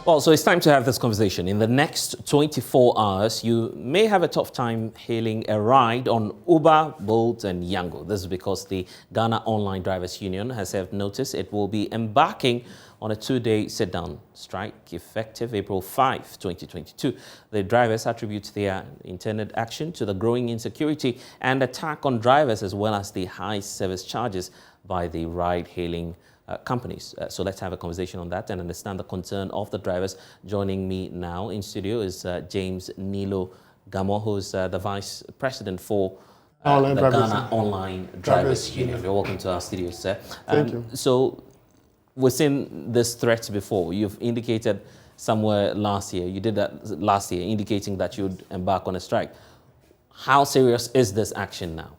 Well, so it's time to have this conversation. In the next 24 hours, you may have a tough time hailing a ride on Uber, Bolt, and Yango. This is because the Ghana Online Drivers Union has served notice it will be embarking on a two-day sit-down strike effective April 5, 2022. The drivers attribute their intended action to the growing insecurity and attack on drivers, as well as the high service charges by the ride-hailing companies. So let's have a conversation on that and understand the concern of the drivers. Joining me now in studio is James Nilo Gamo, who's the Vice President for the Ghana Online Drivers Union. You're welcome to our studio, sir. Thank you. So we've seen this threat before. You've indicated somewhere last year, you did that last year, indicating that you'd embark on a strike. How serious is this action now?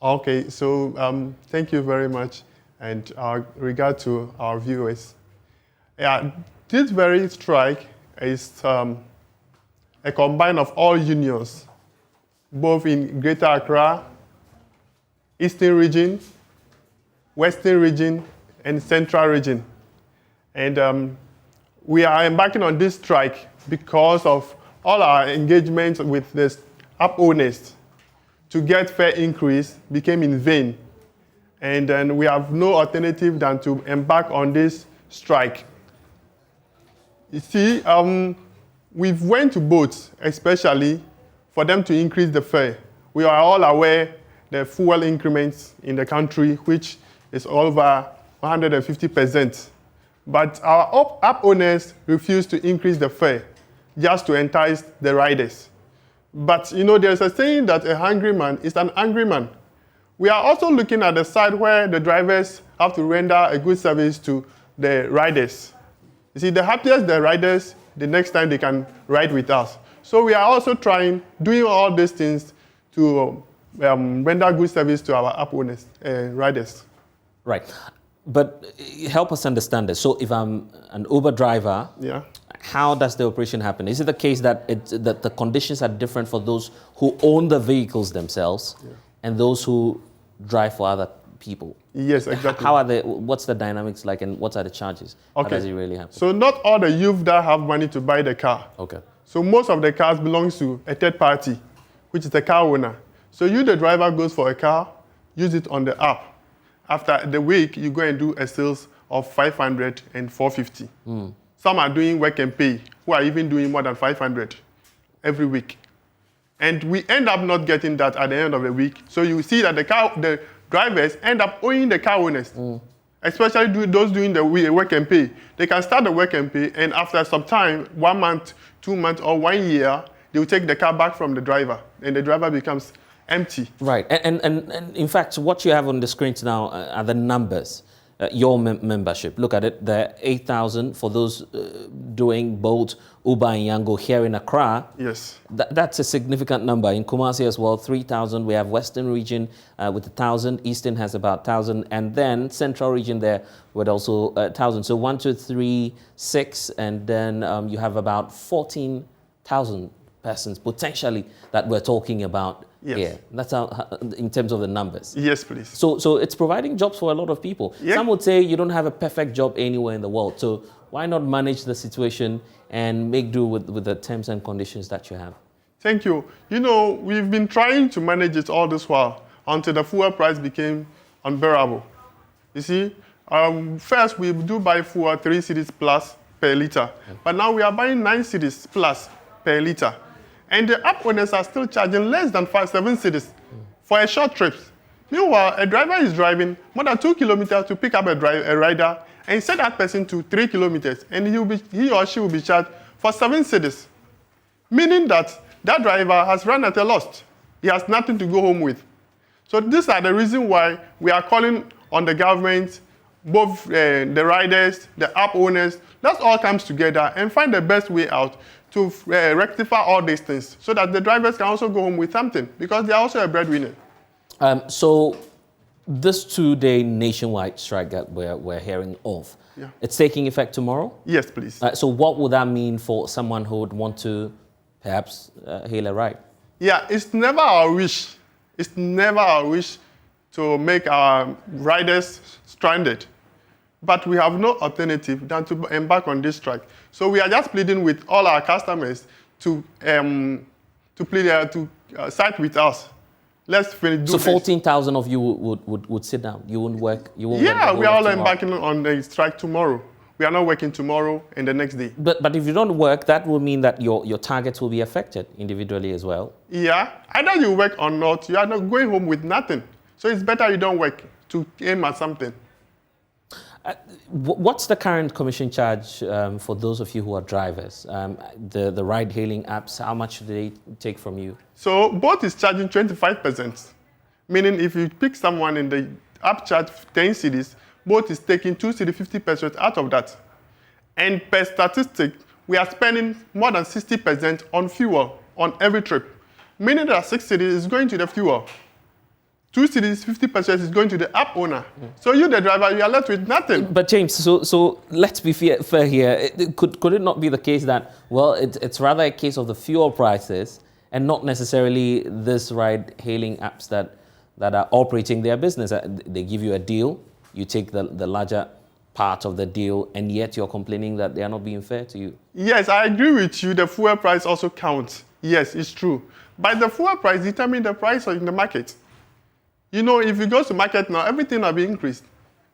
Okay, so thank you very much. And regard to our viewers. Yeah, this very strike is a combine of all unions, both in Greater Accra, Eastern Region, Western Region, and Central Region. And we are embarking on this strike because of all our engagements with the app owners to get fare increase became in vain. And then we have no alternative than to embark on this strike. You see, we've went to boats, especially for them to increase the fare. We are all aware the fuel increments in the country, which is over 150%. But our app owners refuse to increase the fare just to entice the riders. But you know, there's a saying that a hungry man is an angry man. We are also looking at the side where the drivers have to render a good service to the riders. You see, the happiest the riders, the next time they can ride with us. So we are also doing all these things to render good service to our app owners, riders. Right. But help us understand this. So if I'm an Uber driver, yeah, how does the operation happen? Is it the case that that the conditions are different for those who own the vehicles themselves and those who drive for other people? Yes, exactly. What's the dynamics like, and what are the charges? Okay. How does it really happen? So not all the youth that have money to buy the car. Okay. So most of the cars belongs to a third party, which is the car owner. So you, the driver, goes for a car, use it on the app. After the week, you go and do a sales of 500 and 450. Some are doing work and pay, who are even doing more than 500 every week. And we end up not getting that at the end of the week. So you see that the drivers end up owing the car owners, especially those doing the work and pay. They can start the work and pay, and after some time, 1 month, 2 months, or 1 year, they will take the car back from the driver, and the driver becomes empty. Right. And in fact, what you have on the screen now are the numbers. Your membership. Look at it. There are 8,000 for those doing Bolt, Uber, and Yango here in Accra. Yes. That's a significant number. In Kumasi as well, 3,000. We have Western Region with 1,000. Eastern has about 1,000. And then Central Region there with also 1,000. So 1, 2, 3, 6. And then you have about 14,000 persons potentially that we're talking about. Yes. Yeah, that's how, in terms of the numbers. Yes, please. So it's providing jobs for a lot of people. Yeah. Some would say you don't have a perfect job anywhere in the world. So why not manage the situation and make do with the terms and conditions that you have? Thank you. You know, we've been trying to manage it all this while until the fuel price became unbearable. You see, first we do buy fuel 3 cedis plus per liter. But now we are buying 9 cedis plus per liter. And the app owners are still charging less than 7 cedis for a short trip. Meanwhile, a driver is driving more than 2 kilometers to pick up a rider and send that person to 3 kilometers, and he or she will be charged for 7 cedis. Meaning that that driver has run at a loss. He has nothing to go home with. So these are the reasons why we are calling on the government, both the riders, the app owners. Let's all come together and find the best way out to rectify all these things so that the drivers can also go home with something, because they are also a breadwinner. So this two-day nationwide strike that we're hearing of, it's taking effect tomorrow? Yes, please. So what would that mean for someone who would want to perhaps hail a ride? Yeah, it's never our wish. It's never our wish to make our riders stranded. but we have no alternative than to embark on this strike. So we are just pleading with all our customers to side with us. Let's finish. So 14,000 of you would sit down. You wouldn't work. You won't Yeah, work we are all embarking on the strike tomorrow. We are not working tomorrow and the next day. But if you don't work, that will mean that your targets will be affected individually as well. Yeah, either you work or not, you are not going home with nothing. So it's better you don't work to aim at something. What's the current commission charge for those of you who are drivers? The ride-hailing apps, how much do they take from you? So Bolt is charging 25%, meaning if you pick someone in the app charge 10 cedis, Bolt is taking 2 cedi 50% out of that. And per statistic, we are spending more than 60% on fuel on every trip, meaning that 6 cedis is going to the fuel. 2 cedis, 50% is going to the app owner. So you, the driver, you are left with nothing. But James, so let's be fair here. Could it not be the case that, well, it's rather a case of the fuel prices and not necessarily this ride-hailing apps that are operating their business? They give you a deal, you take the larger part of the deal, and yet you're complaining that they are not being fair to you. Yes, I agree with you. The fuel price also counts. Yes, it's true. But the fuel price determines the price in the market. You know, if you go to market now, everything will be increased.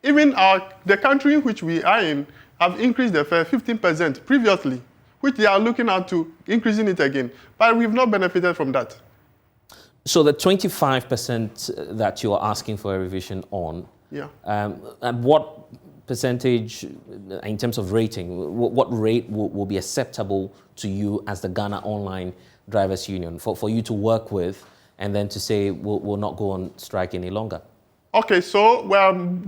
Even the country in which we are in have increased the fare 15% previously, which they are looking at to increasing it again. But we've not benefited from that. So the 25% that you are asking for a revision on, yeah. And what percentage in terms of rating, what rate will be acceptable to you as the Ghana Online Drivers Union for you to work with and then to say we'll not go on strike any longer? Okay, so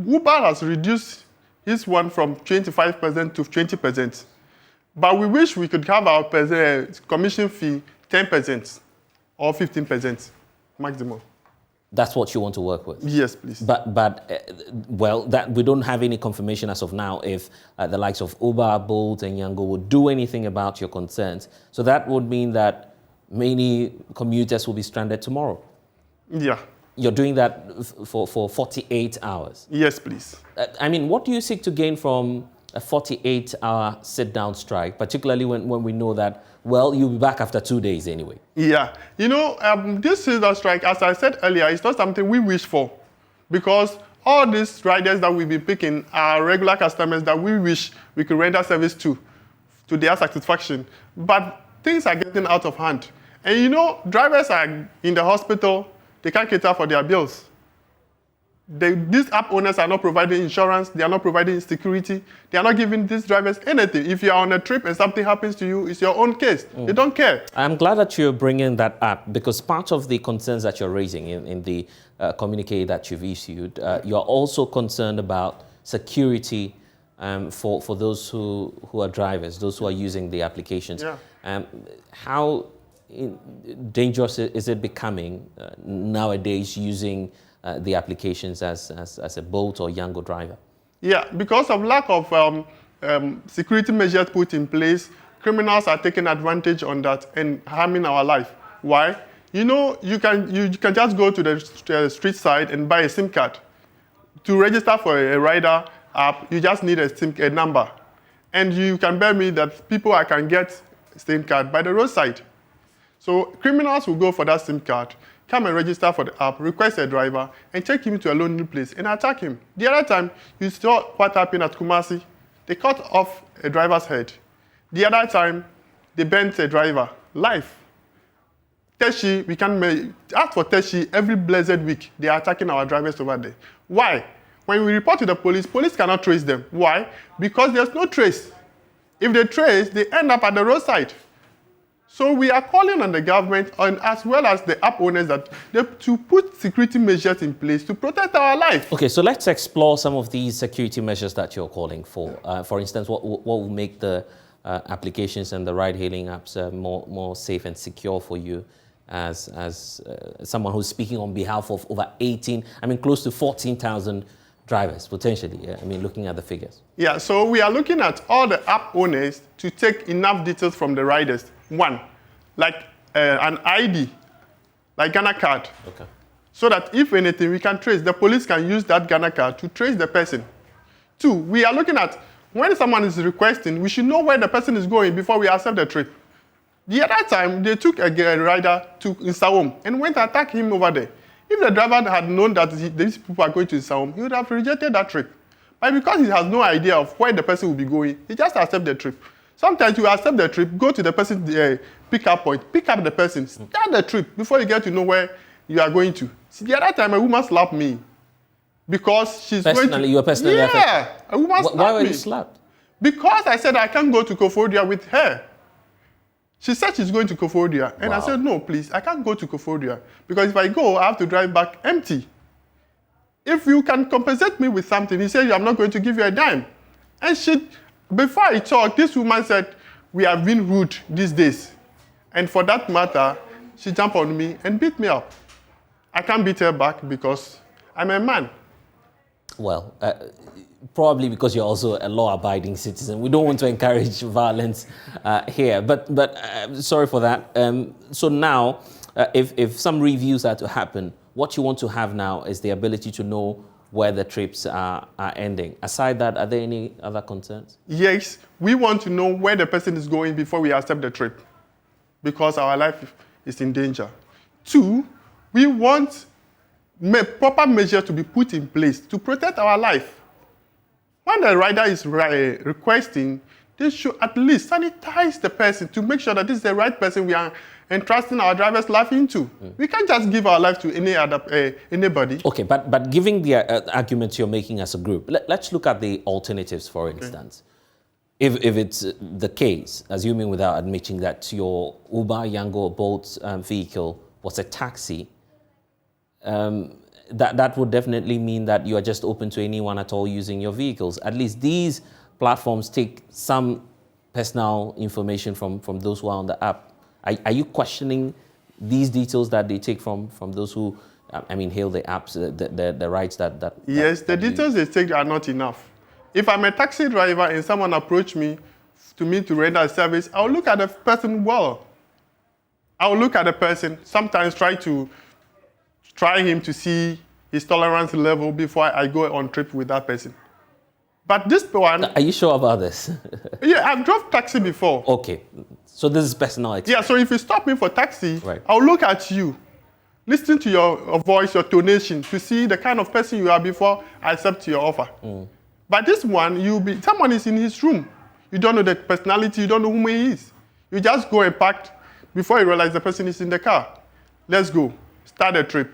Uber has reduced his one from 25% to 20%. But we wish we could have our commission fee 10% or 15% maximum. That's what you want to work with? Yes, please. But that we don't have any confirmation as of now if the likes of Uber, Bolt, and Yango would do anything about your concerns. So that would mean that many commuters will be stranded tomorrow. Yeah. You're doing that for 48 hours? Yes, please. I mean, what do you seek to gain from a 48-hour sit-down strike, particularly when we know that, well, you'll be back after 2 days anyway? Yeah. You know, this sit-down strike, as I said earlier, is not something we wish for, because all these riders that we've been picking are regular customers that we wish we could render service to their satisfaction. But things are getting out of hand. And you know, drivers are in the hospital, they can't cater for their bills. These app owners are not providing insurance, they are not providing security, they are not giving these drivers anything. If you are on a trip and something happens to you, it's your own case. They don't care. I'm glad that you're bringing that up, because part of the concerns that you're raising in the communique that you've issued, you're also concerned about security for those who are drivers, those who are using the applications. Yeah. How dangerous is it becoming nowadays using the applications as a Bolt or Yango driver? Yeah, because of lack of security measures put in place, criminals are taking advantage on that and harming our life. Why? You know, you can just go to the street side and buy a SIM card. To register for a rider app, you just need a number. And you can bear me that people can get SIM card by the roadside. So criminals will go for that SIM card, come and register for the app, request a driver, and take him to a lonely place and attack him. The other time, you saw what happened at Kumasi. They cut off a driver's head. The other time, they bent a driver. Life. Teshi, we can ask for Teshi every blessed week. They are attacking our drivers over there. Why? When we report to the police cannot trace them. Why? Because there's no trace. If they trace, they end up at the roadside. So we are calling on the government and as well as the app owners to put security measures in place to protect our life. Okay, so let's explore some of these security measures that you're calling for. For instance, what will make the applications and the ride-hailing apps more safe and secure for you as someone who's speaking on behalf of over close to 14,000 drivers, potentially, looking at the figures. Yeah, so we are looking at all the app owners to take enough details from the riders. One, like an ID, like Ghana card. Okay. So that if anything, we can trace. The police can use that Ghana card to trace the person. Two, we are looking at when someone is requesting, we should know where the person is going before we accept the trip. The other time, they took a rider to Insawam and went to attack him over there. If the driver had known that these people are going to Insawam, he would have rejected that trip. But because he has no idea of where the person will be going, he just accepts the trip. Sometimes you accept the trip, go to the person's pick-up point, pick up the person, start the trip before you get to know where you are going to. See, the other time, a woman slapped me because she's personally, going to... you were personally affected? Yeah, a woman slapped me. Why were you slapped? Because I said I can't go to Kofodia with her. She said she's going to Kofodia. And I said, no, please, I can't go to Kofodia. Because if I go, I have to drive back empty. If you can compensate me with something, he said, I'm not going to give you a dime. And before I talked, this woman said, we have been rude these days. And for that matter, she jumped on me and beat me up. I can't beat her back because I'm a man. Well, probably because you're also a law-abiding citizen. We don't want to encourage violence here, but sorry for that. So now, if some reviews are to happen, what you want to have now is the ability to know where the trips are ending. Aside that, are there any other concerns? Yes, we want to know where the person is going before we accept the trip, because our life is in danger. Two, we want proper measures to be put in place to protect our life. When the rider is requesting, they should at least sanitize the person to make sure that this is the right person we are entrusting our driver's life into. We can't just give our life to anybody. Okay, but giving the arguments you're making as a group, let's look at the alternatives, for instance. If it's the case, assuming without admitting that your Uber, Yango, or Bolt vehicle was a taxi, that would definitely mean that you are just open to anyone at all using your vehicles. At least these platforms take some personal information from those who are on the app. Are you questioning these details that they take from those who, hail the apps, the rights that Yes, the details they take are not enough. If I'm a taxi driver and someone approach me to render a service, I'll look at the person well. I'll look at the person, sometimes try him to see his tolerance level before I go on trip with that person. But this one... Are you sure about this? Yeah, I've drove taxi before. Okay, so this is personal experience. Yeah, so if you stop me for taxi, right, I'll look at you, listen to your voice, your tonation, to see the kind of person you are before I accept your offer. But this one, someone is in his room. You don't know the personality, you don't know who he is. You just go and park before you realize the person is in the car. Let's go, start the trip.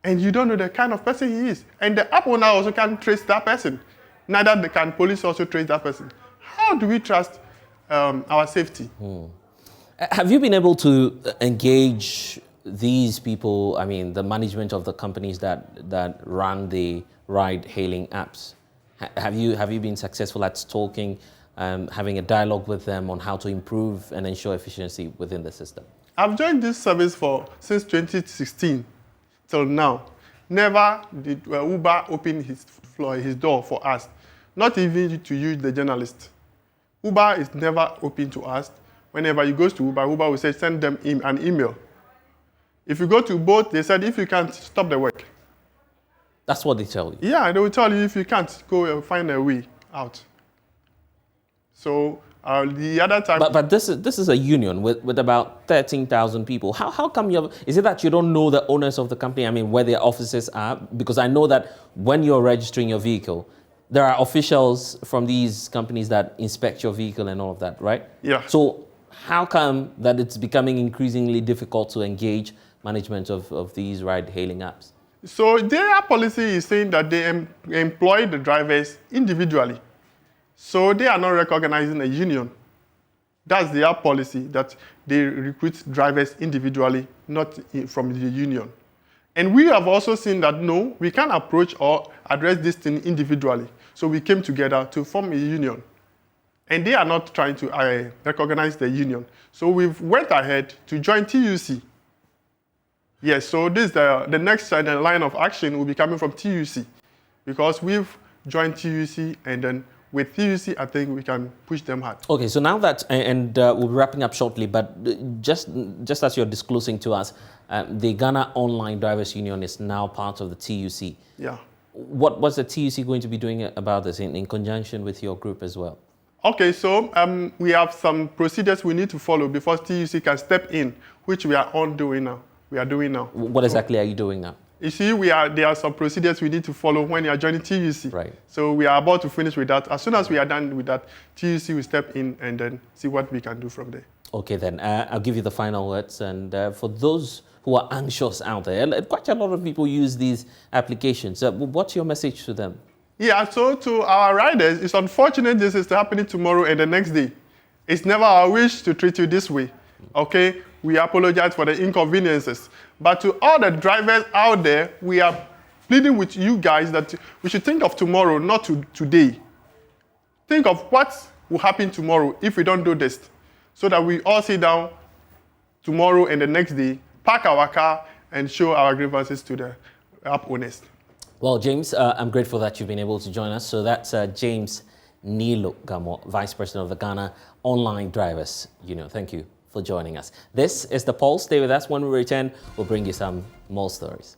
And you don't know the kind of person he is. And the app owner also can't trace that person. Neither can police also trace that person. How do we trust our safety? Have you been able to engage these people, the management of the companies that run the ride-hailing apps? Have you been successful at talking, having a dialogue with them on how to improve and ensure efficiency within the system? I've joined this service since 2016 till now. Never did Uber open his door for us, not even to use the journalist. Uber is never open to us. Whenever you go to Uber will say, send them an email. If you go to Bolt, they said, if you can't, stop the work. That's what they tell you? Yeah, they will tell you if you can't, go find a way out. So the other time... But this is a union with about 13,000 people. How come is it that you don't know the owners of the company, where their offices are? Because I know that when you're registering your vehicle, there are officials from these companies that inspect your vehicle and all of that, right? Yeah. So how come that it's becoming increasingly difficult to engage management of these ride-hailing apps? So their policy is saying that they employ the drivers individually. So they are not recognizing a union. That's their policy, that they recruit drivers individually, not from the union. And we have also seen that, no, we can approach or address this thing individually. So we came together to form a union. And they are not trying to recognize the union. So we've went ahead to join TUC. Yes, so this the next line of action will be coming from TUC, because we've joined TUC, and then with TUC, I think we can push them hard. Okay, so now that, and we'll be wrapping up shortly, but just as you're disclosing to us, the Ghana Online Drivers Union is now part of the TUC. Yeah. What's the TUC going to be doing about this in conjunction with your group as well? Okay, so we have some procedures we need to follow before TUC can step in, which we are on doing now. We are doing now. What exactly are you doing now? You see, there are some procedures we need to follow when you are joining TUC. Right. So we are about to finish with that. As soon as we are done with that, TUC will step in and then see what we can do from there. Okay, then I'll give you the final words. And for those who are anxious out there, quite a lot of people use these applications. What's your message to them? Yeah, so to our riders, it's unfortunate this is happening tomorrow and the next day. It's never our wish to treat you this way, okay? We apologize for the inconveniences. But to all the drivers out there, we are pleading with you guys that we should think of tomorrow, not today. Think of what will happen tomorrow if we don't do this, so that we all sit down tomorrow and the next day, park our car, and show our grievances to the app owners. Well, James, I'm grateful that you've been able to join us. So that's James Nilo Gamo, Vice President of the Ghana Online Drivers Union. Thank you for joining us. This is The Pulse. Stay with us. When we return, we'll bring you some more stories.